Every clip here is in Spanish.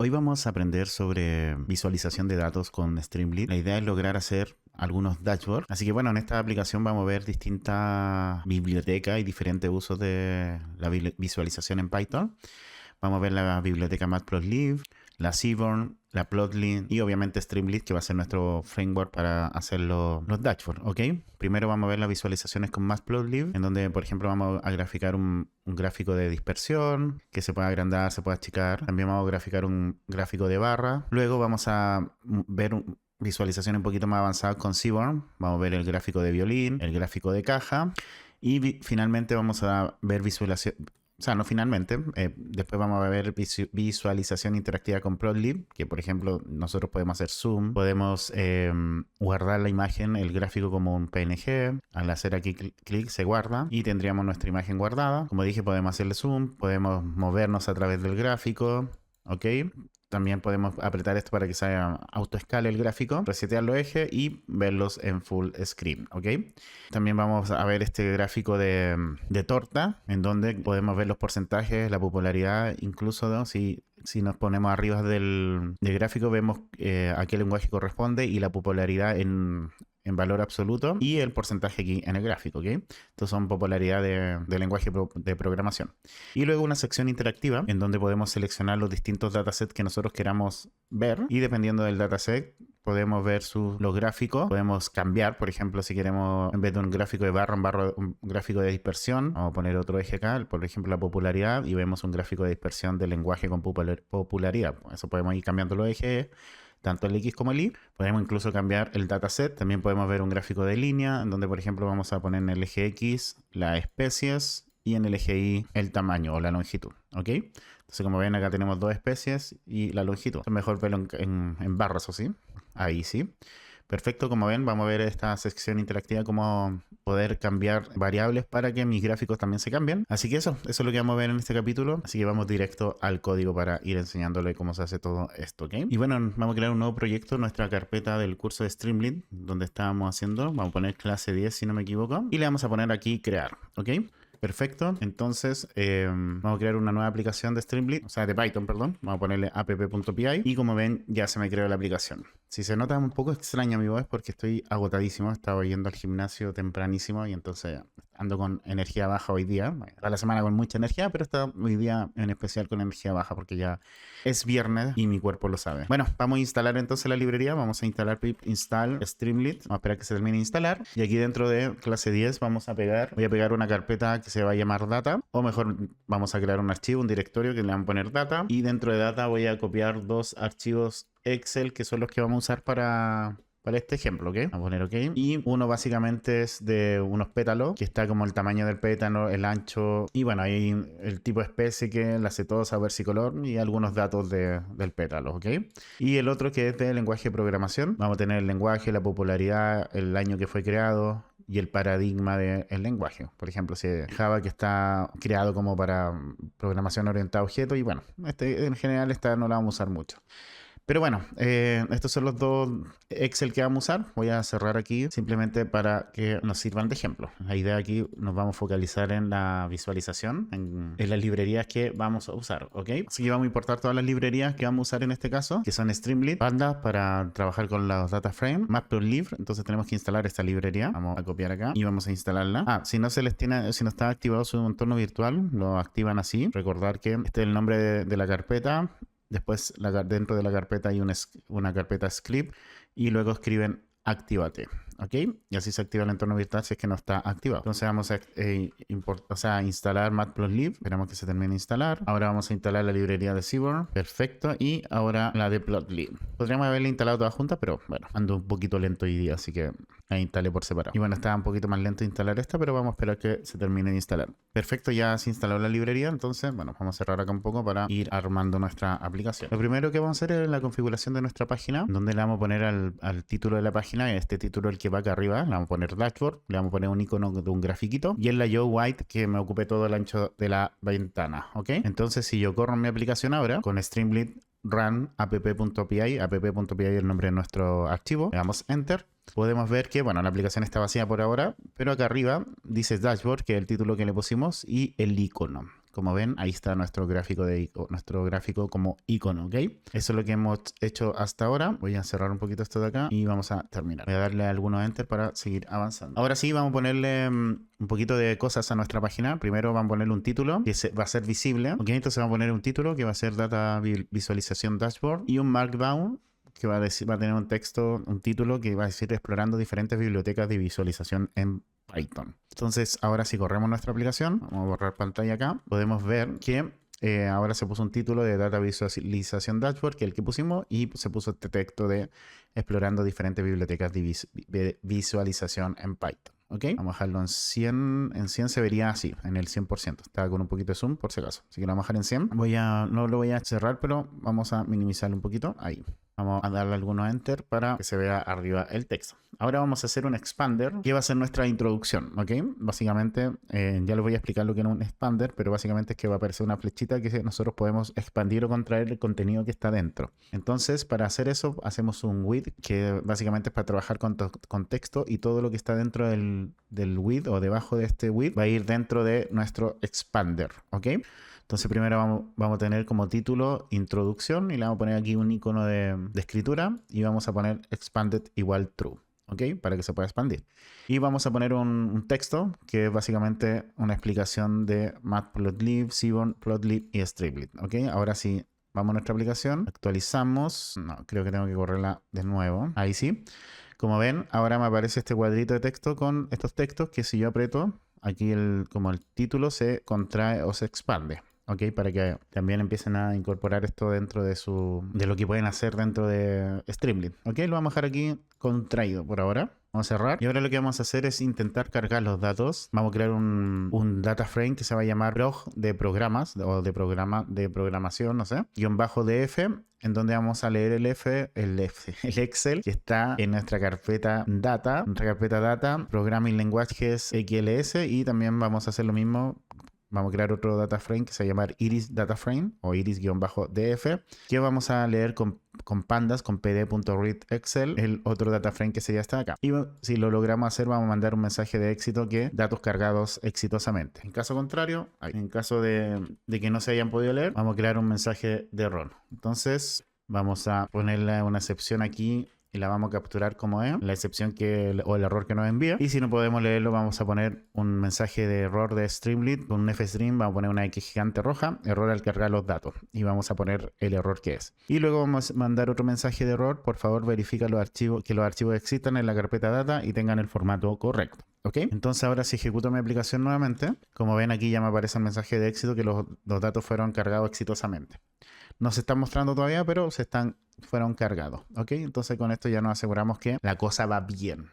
Hoy vamos a aprender sobre visualización de datos con Streamlit. La idea es lograr hacer algunos dashboards. Así que bueno, en esta aplicación vamos a ver distintas bibliotecas y diferentes usos de la visualización en Python. Vamos a ver la biblioteca Matplotlib, la Seaborn, la Plotly y obviamente Streamlit, que va a ser nuestro framework para hacer los dashboards, ¿ok? Primero vamos a ver las visualizaciones con Matplotlib, en donde, por ejemplo, vamos a graficar un gráfico de dispersión, que se puede agrandar, se puede achicar. También vamos a graficar un gráfico de barra. Luego vamos a ver visualizaciones un poquito más avanzadas con Seaborn. Vamos a ver el gráfico de violín, el gráfico de caja. Y finalmente vamos a ver visualización. O sea, no finalmente. Después vamos a ver visualización interactiva con Plotly, que por ejemplo nosotros podemos hacer zoom, podemos guardar la imagen, el gráfico como un PNG. Al hacer aquí clic se guarda y tendríamos nuestra imagen guardada. Como dije, podemos hacerle zoom, podemos movernos a través del gráfico, ¿ok? También podemos apretar esto para que se autoescale el gráfico, resetear los ejes y verlos en full screen, ¿ok? También vamos a ver este gráfico de torta, en donde podemos ver los porcentajes, la popularidad, incluso, ¿no? Si nos ponemos arriba del gráfico, vemos a qué lenguaje corresponde y la popularidad en valor absoluto y el porcentaje aquí en el gráfico, ¿ok? Estos son popularidad de lenguaje de programación. Y luego una sección interactiva en donde podemos seleccionar los distintos datasets que nosotros queramos ver y dependiendo del dataset podemos ver los gráficos, podemos cambiar, por ejemplo, si queremos en vez de un gráfico de barra, un gráfico de dispersión, vamos a poner otro eje acá, por ejemplo la popularidad y vemos un gráfico de dispersión del lenguaje con popularidad. Eso podemos ir cambiando los ejes, tanto el X como el Y. Podemos incluso cambiar el dataset. También podemos ver un gráfico de línea, en donde por ejemplo vamos a poner en el eje X las especies y en el eje Y el tamaño o la longitud, ¿ok? Entonces como ven acá tenemos dos especies y la longitud. Es mejor verlo en barras, ¿o sí? Ahí sí. Perfecto, como ven, vamos a ver esta sección interactiva, cómo poder cambiar variables para que mis gráficos también se cambien. Así que eso es lo que vamos a ver en este capítulo. Así que vamos directo al código para ir enseñándole cómo se hace todo esto, ¿ok? Y bueno, vamos a crear un nuevo proyecto en nuestra carpeta del curso de Streamlit, donde estábamos haciendo. Vamos a poner clase 10 si no me equivoco. Y le vamos a poner aquí crear, ¿ok? Perfecto, entonces vamos a crear una nueva aplicación de Streamlit, o sea de Python, perdón. Vamos a ponerle app.py y como ven ya se me creó la aplicación. Si se nota un poco extraña mi voz es porque estoy agotadísimo, estaba yendo al gimnasio tempranísimo y entonces ando con energía baja hoy día. A la semana con mucha energía, pero hoy día en especial con energía baja porque ya es viernes y mi cuerpo lo sabe. Bueno, vamos a instalar entonces la librería, vamos a instalar pip install Streamlit, vamos a esperar que se termine de instalar y aquí dentro de clase 10 voy a pegar una carpeta que se va a llamar data, o mejor vamos a crear un archivo, un directorio que le vamos a poner data y dentro de data voy a copiar dos archivos Excel que son los que vamos a usar para este ejemplo, ¿ok? Vamos a poner OK. Y uno básicamente es de unos pétalos, que está como el tamaño del pétalo, el ancho, y bueno, hay el tipo de especie, que la acetosa, versicolor, y algunos datos del pétalo, ¿ok? Y el otro que es de lenguaje de programación. Vamos a tener el lenguaje, la popularidad, el año que fue creado, y el paradigma del lenguaje. Por ejemplo, si Java, que está creado como para programación orientada a objetos, y bueno, en general esta no la vamos a usar mucho. Pero bueno, estos son los dos Excel que vamos a usar. Voy a cerrar aquí simplemente para que nos sirvan de ejemplo. La idea aquí nos vamos a focalizar en la visualización, en las librerías que vamos a usar, ¿ok? Así que vamos a importar todas las librerías que vamos a usar en este caso, que son Streamlit, Panda para trabajar con los data frame, Matplotlib. Entonces tenemos que instalar esta librería. Vamos a copiar acá y vamos a instalarla. Si no está activado su entorno virtual, lo activan así. Recordar que este es el nombre de la carpeta. Después dentro de la carpeta hay una carpeta script y luego escriben actívate, ¿ok? Y así se activa el entorno virtual si es que no está activado. Entonces vamos a instalar Matplotlib. Esperamos que se termine de instalar. Ahora vamos a instalar la librería de Seaborn. Perfecto. Y ahora la de Plotly. Podríamos haberla instalado todas juntas, pero bueno, ando un poquito lento hoy día, así que la instalé por separado. Y bueno, estaba un poquito más lento instalar esta, pero vamos a esperar que se termine de instalar. Perfecto, ya se instaló la librería. Entonces, bueno, vamos a cerrar acá un poco para ir armando nuestra aplicación. Lo primero que vamos a hacer es la configuración de nuestra página, donde le vamos a poner al título de la página, este título el que va acá arriba, le vamos a poner dashboard, le vamos a poner un icono de un grafiquito y en la Joe White que me ocupe todo el ancho de la ventana, ¿ok? Entonces si yo corro mi aplicación ahora con Streamlit run app.py, app.py es el nombre de nuestro archivo, le damos enter, podemos ver que, bueno, la aplicación está vacía por ahora, pero acá arriba dice dashboard, que es el título que le pusimos, y el icono. como ven, ahí está nuestro gráfico como icono, ¿ok? Eso es lo que hemos hecho hasta ahora. Voy a cerrar un poquito esto de acá y vamos a terminar. Voy a darle algunos enter para seguir avanzando. Ahora sí, vamos a ponerle un poquito de cosas a nuestra página. Primero vamos a ponerle un título que va a ser visible, ¿ok? Entonces vamos a poner un título que va a ser Data Visualización Dashboard y un Markdown que va a tener un texto, un título que va a decir explorando diferentes bibliotecas de visualización en Python. Entonces, ahora si corremos nuestra aplicación, vamos a borrar pantalla acá, podemos ver que ahora se puso un título de Data Visualización Dashboard, que es el que pusimos, y se puso este texto de explorando diferentes bibliotecas de visualización en Python. ¿Ok? Vamos a dejarlo en 100. En 100 se vería así, en el 100%. Está con un poquito de zoom por si acaso. Así que lo vamos a dejar en 100. No lo voy a cerrar, pero vamos a minimizarlo un poquito. Ahí. Vamos a darle algunos enter para que se vea arriba el texto. Ahora vamos a hacer un expander que va a ser nuestra introducción, ¿ok? Básicamente, ya les voy a explicar lo que es un expander, pero básicamente es que va a aparecer una flechita que nosotros podemos expandir o contraer el contenido que está dentro. Entonces, para hacer eso, hacemos un with, que básicamente es para trabajar con texto, y todo lo que está dentro del with o debajo de este with va a ir dentro de nuestro expander, ¿ok? Entonces primero vamos a tener como título introducción y le vamos a poner aquí un icono de escritura y vamos a poner expanded igual true, ¿ok? Para que se pueda expandir. Y vamos a poner un texto que es básicamente una explicación de Matplotlib, Seaborn, Plotlib y Striplit, ¿ok? Ahora sí, vamos a nuestra aplicación, actualizamos. No, creo que tengo que correrla de nuevo. Ahí sí. Como ven, ahora me aparece este cuadrito de texto con estos textos que si yo aprieto, aquí como el título se contrae o se expande. ¿Ok? Para que también empiecen a incorporar esto dentro de lo que pueden hacer dentro de Streamlit. ¿Ok? Lo vamos a dejar aquí contraído por ahora. Vamos a cerrar. Y ahora lo que vamos a hacer es intentar cargar los datos. Vamos a crear un data frame que se va a llamar prog de programas o de programación, no sé, _df, en donde vamos a leer el Excel que está en nuestra carpeta data, Programming Languages XLS, y también vamos a hacer lo mismo. Vamos a crear otro data frame que se va a llamar Iris Data Frame o Iris-df, que vamos a leer con pandas, con pd.read Excel, el otro data frame que sería este de acá. Y si lo logramos hacer, vamos a mandar un mensaje de éxito que datos cargados exitosamente. En caso contrario, en caso de que no se hayan podido leer, vamos a crear un mensaje de error. Entonces, vamos a ponerle una excepción aquí y la vamos a capturar como es, la excepción o el error que nos envía. Y si no podemos leerlo, vamos a poner un mensaje de error de Streamlit con un fstream, vamos a poner una X gigante roja, error al cargar los datos, y vamos a poner el error que es. Y luego vamos a mandar otro mensaje de error: por favor verifica que los archivos existan en la carpeta data y tengan el formato correcto. ¿Ok? Entonces ahora si ejecuto mi aplicación nuevamente, como ven aquí ya me aparece el mensaje de éxito que los datos fueron cargados exitosamente. No se están mostrando todavía, pero fueron cargados, ¿ok? Entonces con esto ya nos aseguramos que la cosa va bien.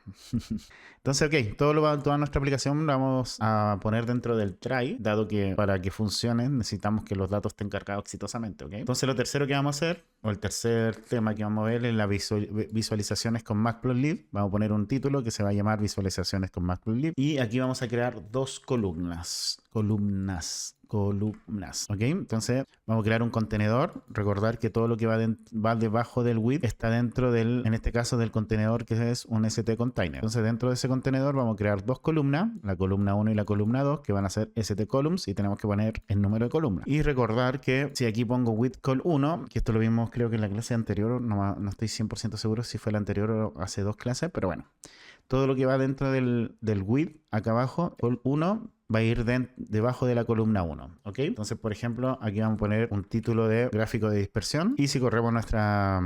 Entonces, ok, toda nuestra aplicación la vamos a poner dentro del try, dado que para que funcione necesitamos que los datos estén cargados exitosamente, ¿ok? Entonces lo tercero que vamos a hacer, o el tercer tema que vamos a ver, es las visualizaciones con Matplotlib. Vamos a poner un título que se va a llamar Visualizaciones con Matplotlib, y aquí vamos a crear dos columnas, ¿ok? Entonces vamos a crear un contenedor. Recordar que todo lo que va debajo del with está dentro en este caso del contenedor, que es un ST container. Entonces dentro de ese contenedor vamos a crear dos columnas, la columna 1 y la columna 2, que van a ser ST columns, y tenemos que poner el número de columnas. Y recordar que si aquí pongo with col 1, que esto lo vimos creo que en la clase anterior, no estoy 100% seguro si fue la anterior o hace dos clases, pero bueno, todo lo que va dentro del with acá abajo, col 1, va a ir debajo de la columna 1, ¿ok? Entonces, por ejemplo, aquí vamos a poner un título de gráfico de dispersión, y si corremos nuestra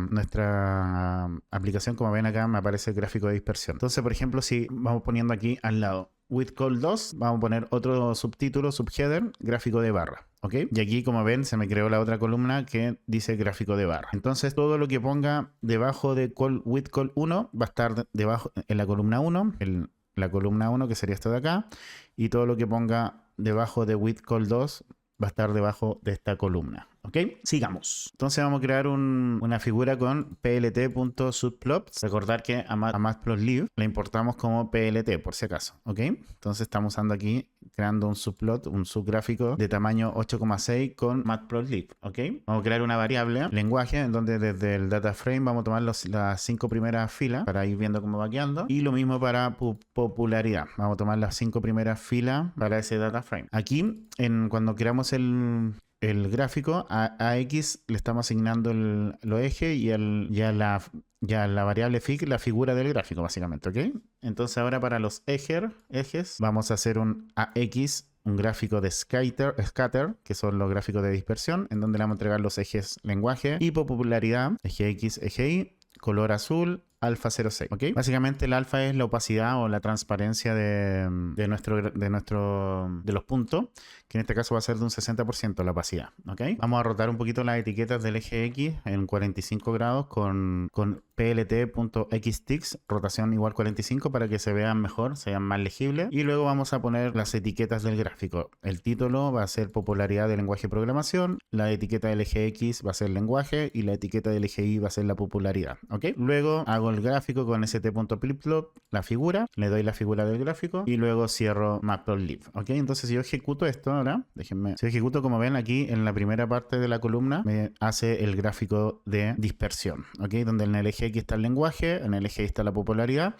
aplicación, como ven acá, me aparece el gráfico de dispersión. Entonces, por ejemplo, si vamos poniendo aquí al lado with col 2, vamos a poner otro subtítulo, subheader, gráfico de barra, ¿ok? Y aquí, como ven, se me creó la otra columna que dice gráfico de barra. Entonces, todo lo que ponga debajo de with col 1 va a estar debajo en la columna 1, la columna 1, que sería esta de acá, y todo lo que ponga debajo de with col 2 va a estar debajo de esta columna, ¿Ok? Sigamos. Entonces vamos a crear una figura con plt.subplots. Recordar que a matplotlib la importamos como plt por si acaso. ¿Ok? Entonces estamos usando aquí, creando un subplot, un subgráfico de tamaño 8,6 con matplotlib. ¿Ok? Vamos a crear una variable lenguaje en donde desde el data frame vamos a tomar las 5 primeras filas para ir viendo cómo va quedando. Y lo mismo para popularidad. Vamos a tomar las 5 primeras filas para ese data frame. Aquí, cuando creamos el gráfico, a X le estamos asignando los ejes y a la variable fig la figura del gráfico, básicamente, ¿ok? Entonces ahora para los ejes vamos a hacer un AX, un gráfico de scatter, que son los gráficos de dispersión, en donde le vamos a entregar los ejes lenguaje y popularidad, eje X, eje Y, color azul, alfa 06, ¿ok? Básicamente el alfa es la opacidad o la transparencia de los puntos, que en este caso va a ser de un 60% la opacidad, ¿ok? Vamos a rotar un poquito las etiquetas del eje X en 45 grados con plt.xticks, rotación igual 45 para que se vean mejor, se vean más legibles. Y luego vamos a poner las etiquetas del gráfico. El título va a ser popularidad del lenguaje de programación, la etiqueta del eje X va a ser lenguaje y la etiqueta del eje Y va a ser la popularidad, ¿ok? Luego hago el gráfico con st.plotplot, la figura, le doy la figura del gráfico y luego cierro matplotlib, ¿ok? Entonces si yo ejecuto esto ahora, déjenme, si ejecuto, como ven aquí en la primera parte de la columna me hace el gráfico de dispersión, ¿ok? Donde en el eje X está el lenguaje, en el eje Y está la popularidad.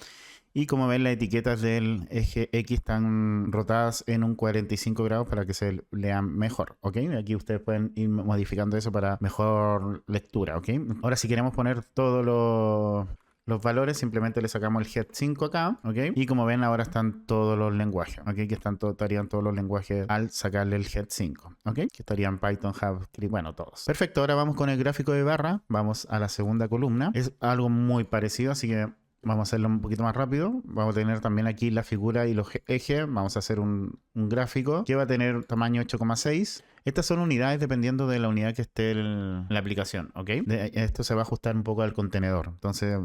Y como ven, las etiquetas del eje X están rotadas en un 45 grados para que se lean mejor, ¿ok? Aquí ustedes pueden ir modificando eso para mejor lectura, ¿ok? Ahora si queremos poner todos los valores, simplemente le sacamos el head 5 acá, ¿ok? Y como ven, ahora están todos los lenguajes, ¿ok? Que estarían todos los lenguajes al sacarle el head 5, ¿ok? Que estarían Python, JavaScript, bueno, todos. Perfecto, ahora vamos con el gráfico de barra, vamos a la segunda columna. Es algo muy parecido, así que vamos a hacerlo un poquito más rápido. Vamos a tener también aquí la figura y los ejes. Vamos a hacer un gráfico que va a tener tamaño 8,6. Estas son unidades dependiendo de la unidad que esté en la aplicación, ¿ok? Esto se va a ajustar un poco al contenedor. Entonces,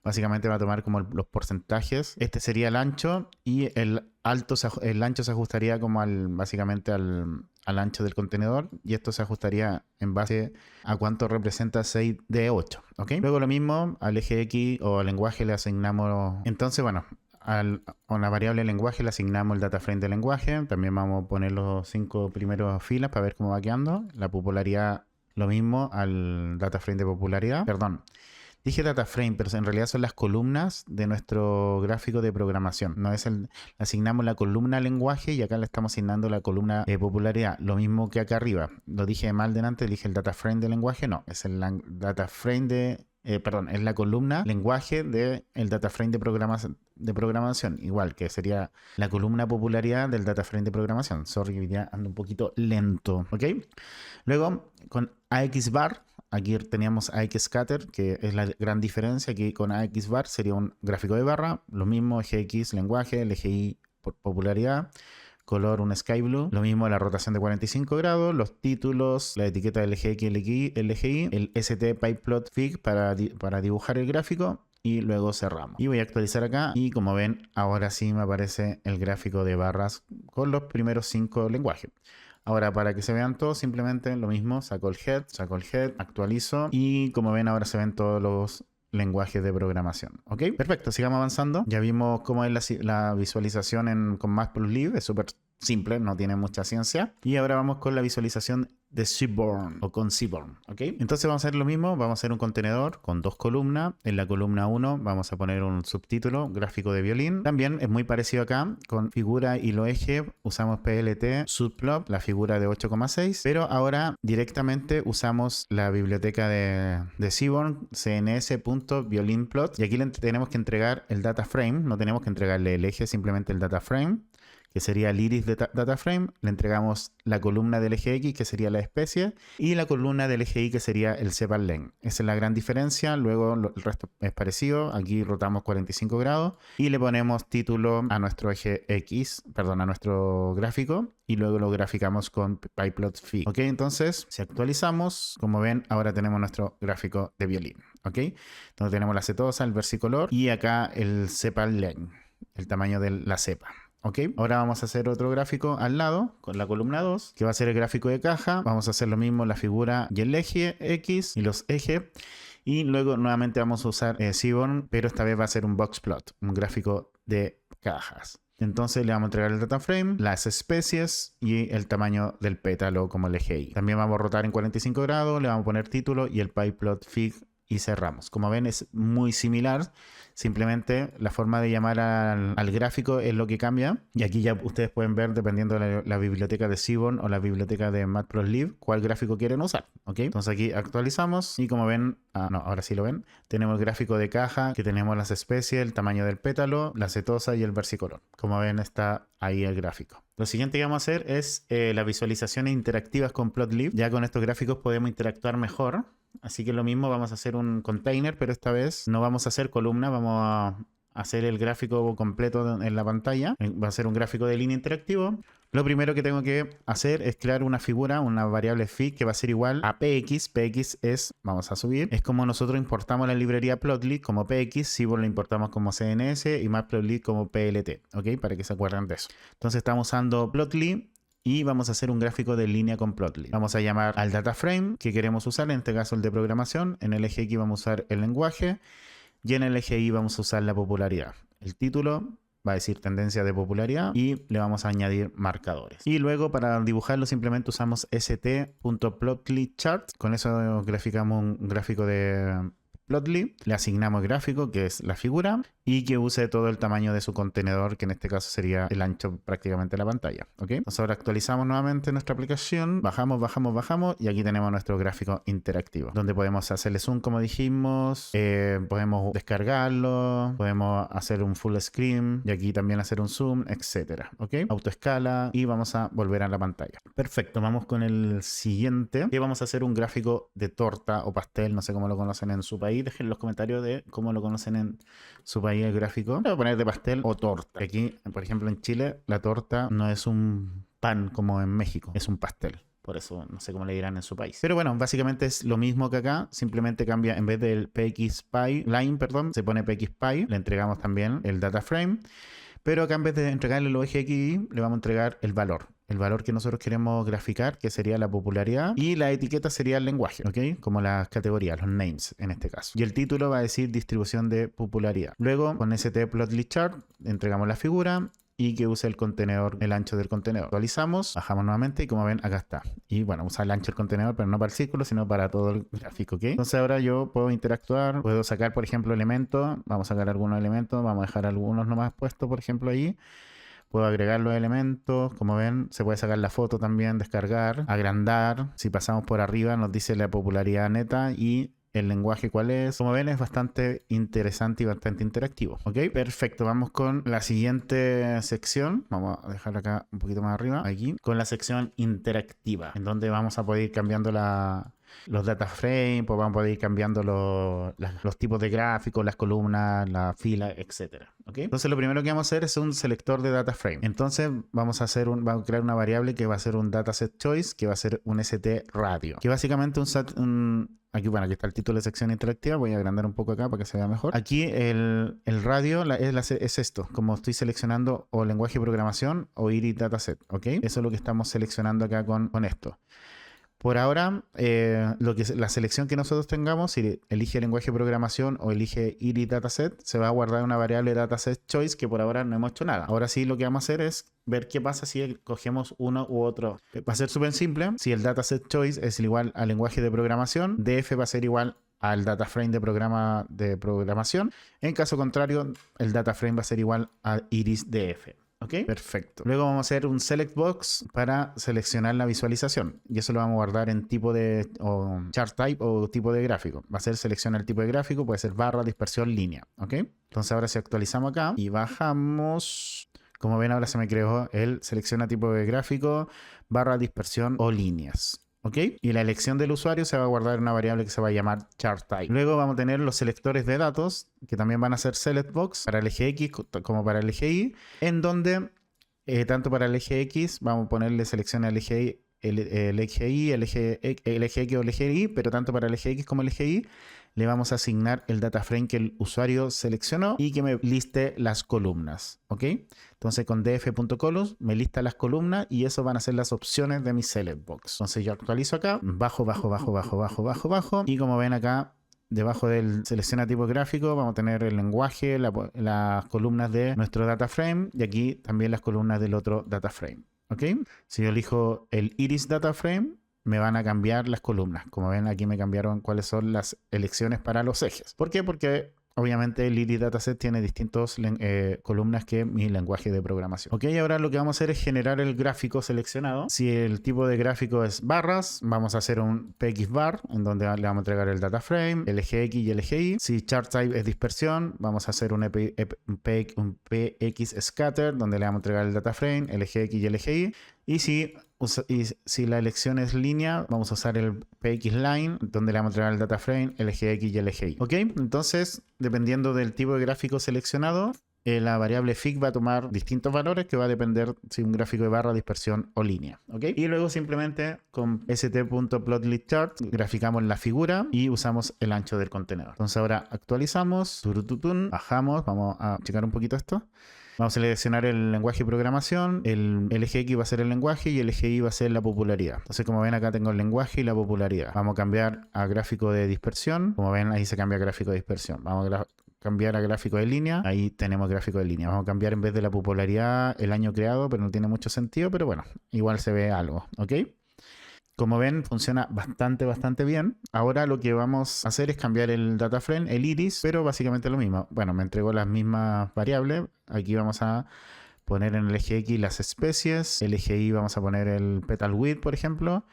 básicamente va a tomar como los porcentajes. Este sería el ancho y el ancho se ajustaría como básicamente al ancho del contenedor, y esto se ajustaría en base a cuánto representa 6 de 8, ¿ok? Luego lo mismo al eje X o al lenguaje le asignamos, entonces bueno, a la variable lenguaje le asignamos el data frame del lenguaje. También vamos a poner los 5 primeros filas para ver cómo va quedando. La popularidad lo mismo al data frame de popularidad, perdón. Dije data frame, pero en realidad son las columnas de nuestro gráfico de programación. No es asignamos la columna lenguaje y acá le estamos asignando la columna de popularidad. Lo mismo que acá arriba. Lo dije mal delante, dije el data frame de lenguaje. No, es el data frame es la columna lenguaje del data frame de programación. Igual que sería la columna popularidad del data frame de programación. Sorry, ya ando un poquito lento. ¿Ok? Luego, con AXVar. Aquí teníamos AXScatter, que es la gran diferencia. Aquí con AXVar sería un gráfico de barra. Lo mismo, eje X lenguaje, el eje Y popularidad, color un sky blue. Lo mismo la rotación de 45 grados, los títulos, la etiqueta del eje X, el eje Y, el st.pyplotfig para dibujar el gráfico. Y luego cerramos. Y voy a actualizar acá. Y como ven, ahora sí me aparece el gráfico de barras con los primeros 5 lenguajes. Ahora, para que se vean todos, simplemente lo mismo, saco el head, actualizo y como ven ahora se ven todos los lenguajes de programación. ¿Ok? Perfecto, sigamos avanzando. Ya vimos cómo es la visualización con Matplotlib, es súper simple, no tiene mucha ciencia. Y ahora vamos con la visualización de Seaborn o con Seaborn, ¿ok? Entonces vamos a hacer lo mismo, vamos a hacer un contenedor con 2 columnas. En la columna 1 vamos a poner un subtítulo, gráfico de violín. También es muy parecido acá, con figura y lo eje, usamos PLT, subplot, la figura de 8,6, pero ahora directamente usamos la biblioteca de Seaborn, cns.violinplot, y aquí le tenemos que entregar el data frame, no tenemos que entregarle el eje, simplemente el data frame, que sería el iris de data frame. Le entregamos la columna del eje X, que sería la especie, y la columna del eje Y, que sería el sepal_len. Esa es la gran diferencia. Luego el resto es parecido. Aquí rotamos 45 grados y le ponemos título a nuestro eje X, perdón, a nuestro gráfico, y luego lo graficamos con pyplotfig. Ok, entonces si actualizamos, como ven, ahora tenemos nuestro gráfico de violín. Ok, entonces tenemos la cetosa, el versicolor y acá el sepal_len, el tamaño de la cepa. ¿Ok? Ahora vamos a hacer otro gráfico al lado, con la columna 2, que va a ser el gráfico de caja. Vamos a hacer lo mismo, la figura y el eje X y los ejes. Y luego nuevamente vamos a usar Seaborn, pero esta vez va a ser un box plot, un gráfico de cajas. Entonces le vamos a entregar el data frame, las especies y el tamaño del pétalo como el eje Y. También vamos a rotar en 45 grados, le vamos a poner título y el pyplot fig y cerramos. Como ven, es muy similar. Simplemente la forma de llamar al gráfico es lo que cambia. Y aquí ya ustedes pueden ver, dependiendo de la biblioteca de Seaborn o la biblioteca de Matplotlib, cuál gráfico quieren usar. ¿Ok? Entonces aquí actualizamos y como ven, ahora sí lo ven, tenemos el gráfico de caja, que tenemos las especies, el tamaño del pétalo, la setosa y el versicolor. Como ven, está ahí el gráfico. Lo siguiente que vamos a hacer es las visualizaciones interactivas con Plotlib. Ya con estos gráficos podemos interactuar mejor. Así que lo mismo, vamos a hacer un container, pero esta vez no vamos a hacer columna, vamos a hacer el gráfico completo en la pantalla. Va a ser un gráfico de línea interactivo. Lo primero que tengo que hacer es crear una figura, una variable fig que va a ser igual a px. Px es, vamos a subir, es como nosotros importamos la librería Plotly como px, Seaborn lo importamos como cns y Matplotlib como plt, ¿ok? Para que se acuerden de eso. Entonces estamos usando Plotly. Y vamos a hacer un gráfico de línea con Plotly. Vamos a llamar al data frame que queremos usar, en este caso el de programación. En el eje X vamos a usar el lenguaje y en el eje Y vamos a usar la popularidad. El título va a decir tendencia de popularidad y le vamos a añadir marcadores. Y luego para dibujarlo simplemente usamos st.plotlychart. Con eso graficamos un gráfico de Plotly, le asignamos el gráfico que es la figura y que use todo el tamaño de su contenedor, que en este caso sería el ancho prácticamente de la pantalla. ¿Ok? Entonces ahora actualizamos nuevamente nuestra aplicación, bajamos y aquí tenemos nuestro gráfico interactivo donde podemos hacerle zoom como dijimos, podemos descargarlo, podemos hacer un full screen y aquí también hacer un zoom, etcétera. ¿Ok? Autoescala y vamos a volver a la pantalla. Perfecto, vamos con el siguiente que vamos a hacer un gráfico de torta o pastel, no sé cómo lo conocen en su país. Dejen en los comentarios de cómo lo conocen en su país el gráfico. Voy a poner de pastel o torta. Aquí, por ejemplo, en Chile, la torta no es un pan como en México, es un pastel. Por eso no sé cómo le dirán en su país. Pero bueno, básicamente es lo mismo que acá. Simplemente cambia, en vez del pxpy line, perdón, se pone pxpy. Le entregamos también el data frame. Pero acá en vez de entregarle los ejes X, le vamos a entregar el valor. El valor que nosotros queremos graficar, que sería la popularidad, y la etiqueta sería el lenguaje, ¿ok? Como las categorías, los names en este caso. Y el título va a decir distribución de popularidad. Luego, con st.plotlychart, entregamos la figura y que use el contenedor, el ancho del contenedor. Actualizamos, bajamos nuevamente y como ven, acá está. Y bueno, usa el ancho del contenedor, pero no para el círculo, sino para todo el gráfico, ¿ok? Entonces ahora yo puedo interactuar, puedo sacar, por ejemplo, elementos. Vamos a sacar algunos elementos, vamos a dejar algunos nomás puestos, por ejemplo, ahí. Puedo agregar los elementos, como ven, se puede sacar la foto también, descargar, agrandar. Si pasamos por arriba nos dice la popularidad neta y el lenguaje cuál es. Como ven, es bastante interesante y bastante interactivo. Ok, perfecto. Vamos con la siguiente sección. Vamos a dejar acá un poquito más arriba, aquí, con la sección interactiva, en donde vamos a poder ir cambiando los data frames, pues vamos a poder ir cambiando los tipos de gráficos, las columnas, la fila, etcétera. ¿Okay? Entonces lo primero que vamos a hacer es un selector de data frame. Entonces vamos a crear una variable que va a ser un dataset choice, que va a ser un st radio, que básicamente aquí está el título de sección interactiva. Voy a agrandar un poco acá para que se vea mejor. Aquí el radio es esto, como estoy seleccionando o lenguaje de programación o iris dataset, ¿ok? Eso es lo que estamos seleccionando acá con esto. Por ahora, la selección que nosotros tengamos, si elige lenguaje de programación o elige iris dataset, se va a guardar una variable dataset choice que por ahora no hemos hecho nada. Ahora sí lo que vamos a hacer es ver qué pasa si cogemos uno u otro. Va a ser súper simple. Si el dataset choice es igual al lenguaje de programación, df va a ser igual al data frame de programación. En caso contrario, el data frame va a ser igual a iris df. ¿Ok? Perfecto. Luego vamos a hacer un select box para seleccionar la visualización. Y eso lo vamos a guardar en tipo de chart type o tipo de gráfico. Va a ser seleccionar el tipo de gráfico, puede ser barra, dispersión, línea. ¿Ok? Entonces ahora si actualizamos acá y bajamos, como ven ahora se me creó el selecciona tipo de gráfico, barra, dispersión o líneas. ¿Ok? Y la elección del usuario se va a guardar en una variable que se va a llamar chart type. Luego vamos a tener los selectores de datos, que también van a ser select box para el eje X como para el eje Y, en donde tanto para el eje X vamos a ponerle selección al eje el LGI, LGX o LGI, pero tanto para LGX como LGI le vamos a asignar el data frame que el usuario seleccionó y que me liste las columnas, ¿ok? Entonces con df.columns me lista las columnas y eso van a ser las opciones de mi select box. Entonces yo actualizo acá, bajo y como ven acá, debajo del selecciona tipo gráfico vamos a tener el lenguaje, las columnas de nuestro data frame y aquí también las columnas del otro data frame, ¿ok? Si yo elijo el iris data frame, me van a cambiar las columnas. Como ven, aquí me cambiaron cuáles son las elecciones para los ejes. ¿Por qué? Porque obviamente el iris dataset tiene distintas columnas que mi lenguaje de programación. Ok, ahora lo que vamos a hacer es generar el gráfico seleccionado. Si el tipo de gráfico es barras, vamos a hacer un pxbar, en donde le vamos a entregar el data frame, el LGX y el LGI. Si chart type es dispersión, vamos a hacer un px scatter, donde le vamos a entregar el data frame, el LGX y el LGI. Y si la elección es línea, vamos a usar el pxLine, donde le vamos a entregar el data frame, LGX y LGI. Ok, entonces, dependiendo del tipo de gráfico seleccionado, la variable fig va a tomar distintos valores que va a depender si un gráfico de barra, dispersión o línea. ¿Ok? Y luego simplemente con st.plotlistChart graficamos la figura y usamos el ancho del contenedor. Entonces ahora actualizamos, bajamos, vamos a checar un poquito esto. Vamos a seleccionar el lenguaje de programación, el LGX va a ser el lenguaje y el LGI va a ser la popularidad. Entonces, como ven, acá tengo el lenguaje y la popularidad. Vamos a cambiar a gráfico de dispersión. Como ven, ahí se cambia a gráfico de dispersión. Vamos a cambiar a gráfico de línea. Ahí tenemos gráfico de línea. Vamos a cambiar en vez de la popularidad el año creado, pero no tiene mucho sentido. Pero bueno, igual se ve algo, ¿ok? Como ven, funciona bastante bien. Ahora lo que vamos a hacer es cambiar el data frame, el iris, pero básicamente lo mismo. Bueno, me entregó las mismas variables. Aquí vamos a poner en el LGX las especies. El LGI vamos a poner el petal width, por ejemplo.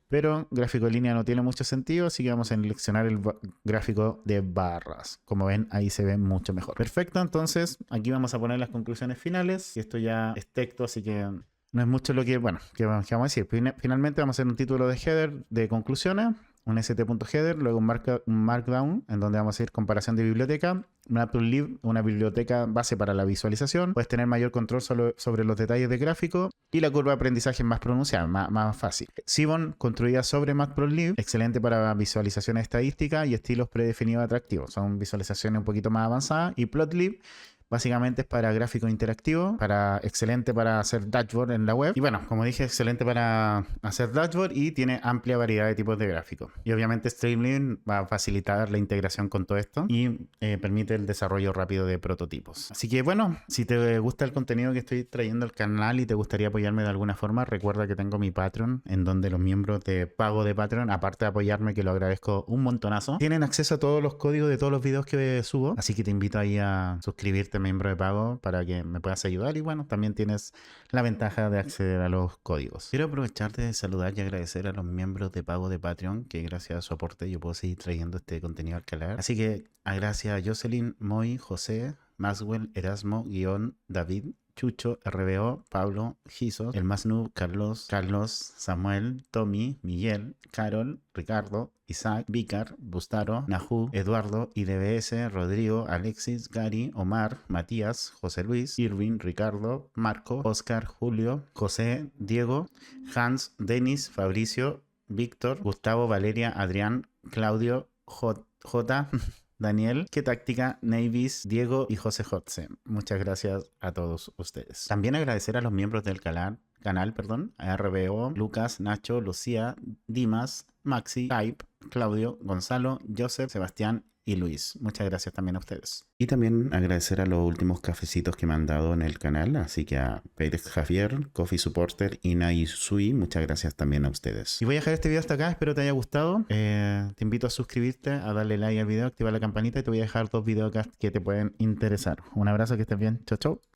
Pero gráfico de línea no tiene mucho sentido, así que vamos a seleccionar el gráfico de barras. Como ven, ahí se ve mucho mejor. Perfecto, entonces aquí vamos a poner las conclusiones finales. Y esto ya es texto, así que no es mucho lo que, bueno, que vamos a decir. Finalmente vamos a hacer un título de header de conclusiones, un st.header, luego un markdown, en donde vamos a ir comparación de biblioteca, Matplotlib, una biblioteca base para la visualización. Puedes tener mayor control sobre los detalles de gráfico y la curva de aprendizaje es más pronunciada, más fácil. Seaborn, construida sobre Matplotlib, excelente para visualizaciones estadísticas y estilos predefinidos atractivos. Son visualizaciones un poquito más avanzadas. Y Plotlib básicamente es para gráfico interactivo, excelente para hacer dashboard en la web. Y bueno, como dije, excelente para hacer dashboard y tiene amplia variedad de tipos de gráficos. Y obviamente Streamlit va a facilitar la integración con todo esto y permite el desarrollo rápido de prototipos. Así que bueno, si te gusta el contenido que estoy trayendo al canal y te gustaría apoyarme de alguna forma, recuerda que tengo mi Patreon, en donde los miembros de pago de Patreon, aparte de apoyarme, que lo agradezco un montonazo, tienen acceso a todos los códigos de todos los videos que subo. Así que te invito ahí a suscribirte miembro de pago para que me puedas ayudar y bueno, también tienes la ventaja de acceder a los códigos. Quiero aprovechar de saludar y agradecer a los miembros de pago de Patreon, que gracias a su aporte yo puedo seguir trayendo este contenido al canal. Así que gracias a Jocelyn, Moy, José, Maxwell, Erasmo, David, Chucho, RBO, Pablo, Gisos, El Masnu, Carlos, Samuel, Tommy, Miguel, Carol, Ricardo, Isaac, Vícar, Bustaro, Nahu, Eduardo, IDBS, Rodrigo, Alexis, Gary, Omar, Matías, José Luis, Irving, Ricardo, Marco, Oscar, Julio, José, Diego, Hans, Denis, Fabricio, Víctor, Gustavo, Valeria, Adrián, Claudio, J. Daniel, Qué Táctica, Navis, Diego y José Hotze. Muchas gracias a todos ustedes. También agradecer a los miembros del canal, a RBO, Lucas, Nacho, Lucía, Dimas, Maxi, Type, Claudio, Gonzalo, Joseph, Sebastián y Luis. Muchas gracias también a ustedes. Y también agradecer a los últimos cafecitos que me han dado en el canal, así que a Pérez Javier, Coffee Supporter, Ina y Sui, muchas gracias también a ustedes. Y voy a dejar este video hasta acá, espero te haya gustado. Te invito a suscribirte, a darle like al video, activar la campanita y te voy a dejar 2 videos que te pueden interesar. Un abrazo, que estés bien. Chau, chau.